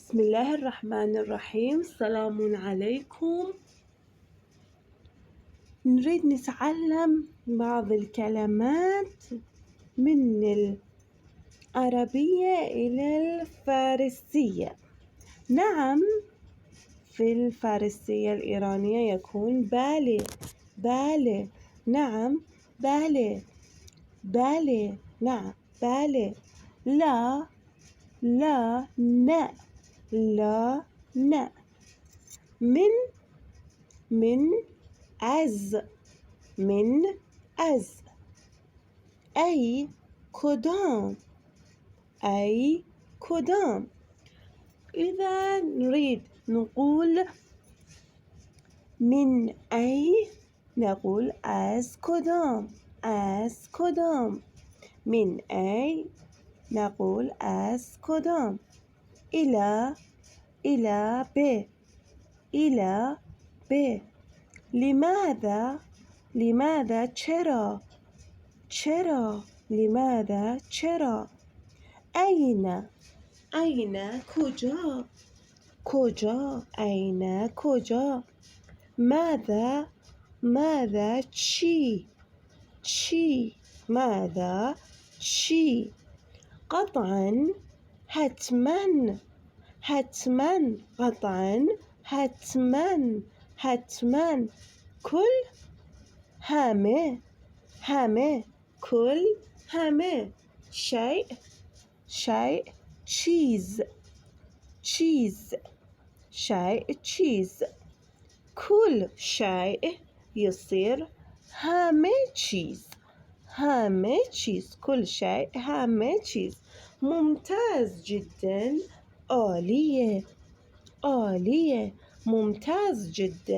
بسم الله الرحمن الرحيم. السلام عليكم. نريد نتعلم بعض الكلمات من العربية إلى الفارسية. نعم، في الفارسية الإيرانية يكون بالي. نعم، بالي. نعم، بالي. لا، ن. من از. أي کدام. إذا نريد نقول من أي، نقول از کدام. من أي، نقول از کدام. إلى ب. لماذا چرا. لماذا چرا. أين کجا. أين کجا. ماذا چی. ماذا چی. قطعا حتما. کل همه. کل همه. شيء چیز. شيء. كل شيء يصير همه چیز. كل شيء همه چیز. ممتاز جدا. عالیه. ممتاز جدا.